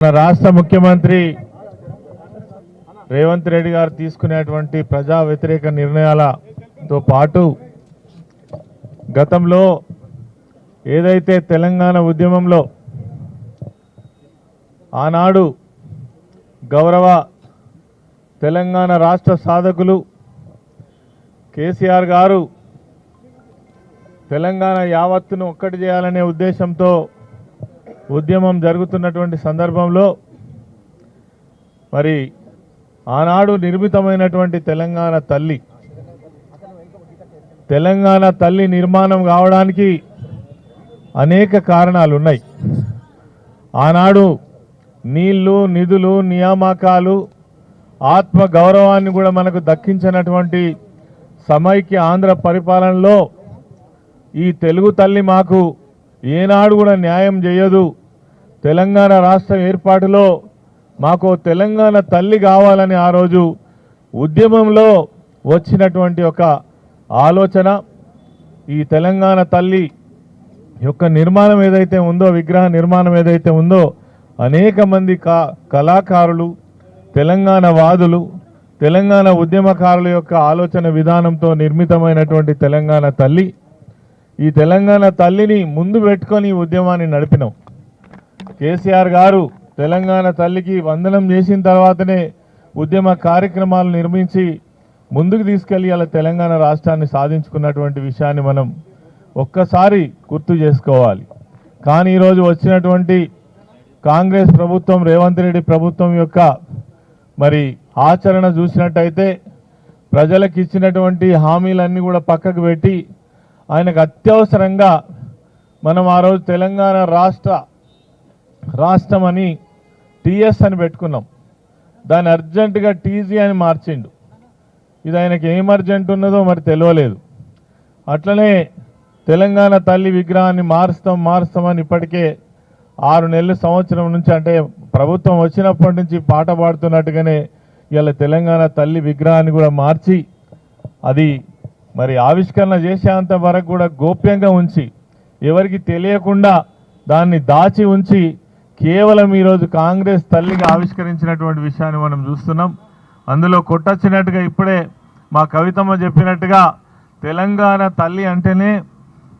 మన రాష్ట్ర ముఖ్యమంత్రి రేవంత్ రెడ్డి గారు తీసుకునేటువంటి ప్రజా వ్యతిరేక నిర్ణయాలతో పాటు గతంలో ఏదైతే తెలంగాణ ఉద్యమంలో ఆనాడు గౌరవ తెలంగాణ రాష్ట్ర సాధకులు కేసీఆర్ గారు తెలంగాణ యావత్తును ఒక్కటి చేయాలనే ఉద్దేశంతో ఉద్యమం జరుగుతున్నటువంటి సందర్భంలో మరి ఆనాడు నిర్మితమైనటువంటి తెలంగాణ తల్లి నిర్మాణం కావడానికి అనేక కారణాలు ఉన్నాయి. ఆనాడు నీళ్లు, నిధులు, నియామకాలు, ఆత్మ గౌరవాన్ని కూడా మనకు దక్కించినటువంటి సమైక్య ఆంధ్ర పరిపాలనలో ఈ తెలుగు తల్లి మాకు ఏనాడు కూడా న్యాయం చేయదు, తెలంగాణ రాష్ట్ర ఏర్పాటులో మాకు తెలంగాణ తల్లి కావాలని ఆ రోజు ఉద్యమంలో వచ్చినటువంటి ఒక ఆలోచన, ఈ తెలంగాణ తల్లి యొక్క నిర్మాణం ఏదైతే ఉందో, విగ్రహ నిర్మాణం ఏదైతే ఉందో, అనేక మంది కళాకారులు, తెలంగాణ వాదులు, తెలంగాణ ఉద్యమకారుల యొక్క ఆలోచన విధానంతో నిర్మితమైనటువంటి తెలంగాణ తల్లి, ఈ తెలంగాణ తల్లిని ముందు పెట్టుకొని ఉద్యమాన్ని నడిపినాం. కేసీఆర్ గారు తెలంగాణ తల్లికి వందనం చేసిన తర్వాతనే ఉద్యమ కార్యక్రమాలు నిర్మించి ముందుకు తీసుకెళ్లి అలా తెలంగాణ రాష్ట్రాన్ని సాధించుకున్నటువంటి విషయాన్ని మనం ఒక్కసారి గుర్తు చేసుకోవాలి. కానీ ఈరోజు వచ్చినటువంటి కాంగ్రెస్ ప్రభుత్వం, రేవంత్ రెడ్డి ప్రభుత్వం యొక్క మరి ఆచరణ చూసినట్టయితే ప్రజలకు ఇచ్చినటువంటి హామీలన్నీ కూడా పక్కకు పెట్టి ఆయనకు అత్యవసరంగా మనం ఆ రోజు తెలంగాణ రాష్ట్రం అని టీఎస్ అని పెట్టుకున్నాం, దాన్ని అర్జెంటుగా టీజీ అని మార్చిండు. ఇది ఆయనకి ఏం అర్జెంట్ ఉన్నదో మరి తెలియలేదు. అట్లనే తెలంగాణ తల్లి విగ్రహాన్ని మారుస్తామని ఇప్పటికే 6 నెలల సంవత్సరం నుంచి, అంటే ప్రభుత్వం వచ్చినప్పటి నుంచి పాట పాడుతున్నట్టుగానే ఇలా తెలంగాణ తల్లి విగ్రహాన్ని కూడా మార్చి అది మరి ఆవిష్కరణ చేసేంత వరకు కూడా గోప్యంగా ఉంచి ఎవరికి తెలియకుండా దాన్ని దాచి ఉంచి కేవలం ఈరోజు కాంగ్రెస్ తల్లిగా ఆవిష్కరించినటువంటి విషయాన్ని మనం చూస్తున్నాం. అందులో కొట్టొచ్చినట్టుగా ఇప్పుడే మా కవితమ్మ చెప్పినట్టుగా తెలంగాణ తల్లి అంటేనే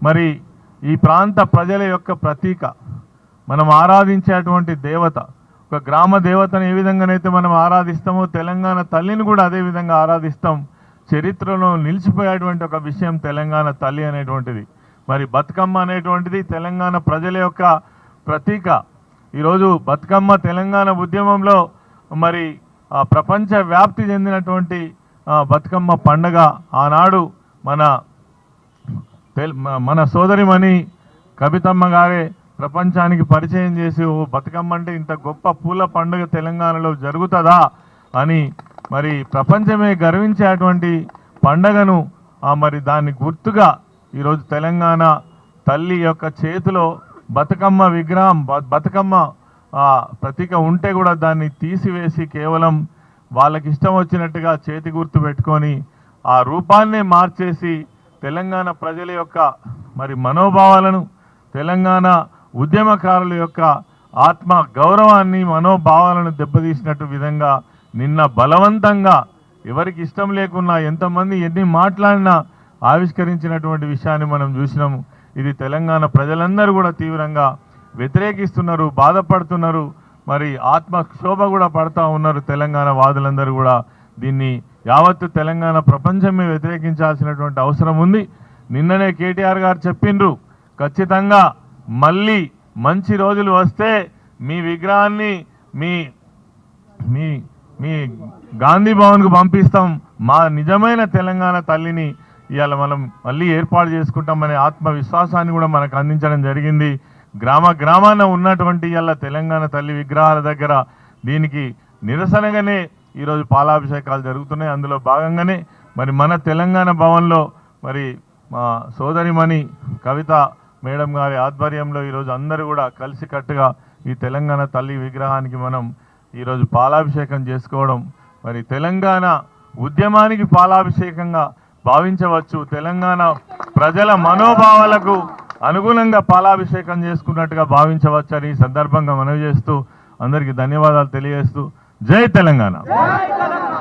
మరి ఈ ప్రాంత ప్రజల యొక్క ప్రతీక, మనం ఆరాధించేటువంటి దేవత. ఒక గ్రామ దేవతను ఏ విధంగానైతే మనం ఆరాధిస్తామో తెలంగాణ తల్లిని కూడా అదే విధంగా ఆరాధిస్తాం. చరిత్రలో నిలిచిపోయేటువంటి ఒక విషయం తెలంగాణ తల్లి అనేటువంటిది. మరి బతుకమ్మ అనేటువంటిది తెలంగాణ ప్రజల యొక్క ప్రతీక. ఈరోజు బతుకమ్మ తెలంగాణ ఉద్యమంలో మరి ప్రపంచ వ్యాప్తి చెందినటువంటి బతుకమ్మ పండగ. ఆనాడు మన సోదరిమణి కవితమ్మ గారే ప్రపంచానికి పరిచయం చేసి బతుకమ్మ అంటే ఇంత గొప్ప పూల పండుగ తెలంగాణలో జరుగుతుందా అని మరి ప్రపంచమే గర్వించేటువంటి పండగను మరి దాన్ని గుర్తుగా ఈరోజు తెలంగాణ తల్లి యొక్క చేతిలో బతుకమ్మ విగ్రహం, బతుకమ్మ ప్రతీక ఉంటే కూడా దాన్ని తీసివేసి కేవలం వాళ్ళకి ఇష్టం వచ్చినట్టుగా చేతి గుర్తు పెట్టుకొని ఆ రూపాన్నే మార్చేసి తెలంగాణ ప్రజల యొక్క మరి మనోభావాలను, తెలంగాణ ఉద్యమకారుల యొక్క ఆత్మ గౌరవాన్ని, మనోభావాలను దెబ్బతీసినట్టు విధంగా నిన్న బలవంతంగా ఎవరికి ఇష్టం లేకున్నా, ఎంతమంది ఎన్ని మాట్లాడినా ఆవిష్కరించినటువంటి విషయాన్ని మనం చూసినాము. ఇది తెలంగాణ ప్రజలందరూ కూడా తీవ్రంగా వ్యతిరేకిస్తున్నారు, బాధపడుతున్నారు, మరి ఆత్మక్షోభ కూడా పడతా ఉన్నారు. తెలంగాణ వాదులందరూ కూడా దీన్ని యావత్తు తెలంగాణ ప్రపంచమే వ్యతిరేకించాల్సినటువంటి అవసరం ఉంది. నిన్ననే కేటీఆర్ గారు చెప్పిండ్రు, ఖచ్చితంగా మళ్ళీ మంచి రోజులు వస్తే మీ విగ్రహాన్ని మీ గాంధీ భవన్కు పంపిస్తాం, మా నిజమైన తెలంగాణ తల్లిని ఇవాళ మనం మళ్ళీ ఏర్పాటు చేసుకుంటామనే ఆత్మవిశ్వాసాన్ని కూడా మనకు అందించడం జరిగింది. గ్రామాన ఉన్నటువంటి ఇవాళ తెలంగాణ తల్లి విగ్రహాల దగ్గర దీనికి నిరసనగానే ఈరోజు పాలాభిషేకాలు జరుగుతున్నాయి. అందులో భాగంగానే మరి మన తెలంగాణ భవన్లో మరి మా సోదరిమణి కవిత మేడం గారి ఆధ్వర్యంలో ఈరోజు అందరూ కూడా కలిసికట్టుగా ఈ తెలంగాణ తల్లి విగ్రహానికి మనం ఈరోజు పాలాభిషేకం చేసుకోవడం మరి తెలంగాణ ఉద్యమానికి పాలాభిషేకంగా భావించవచ్చు. తెలంగాణ ప్రజల మనోభావాలకు అనుగుణంగా పాలాభిషేకం చేసుకున్నట్టుగా భావించవచ్చని ఈ సందర్భంగా మనవి చేస్తూ అందరికీ ధన్యవాదాలు తెలియజేస్తూ జై తెలంగాణ.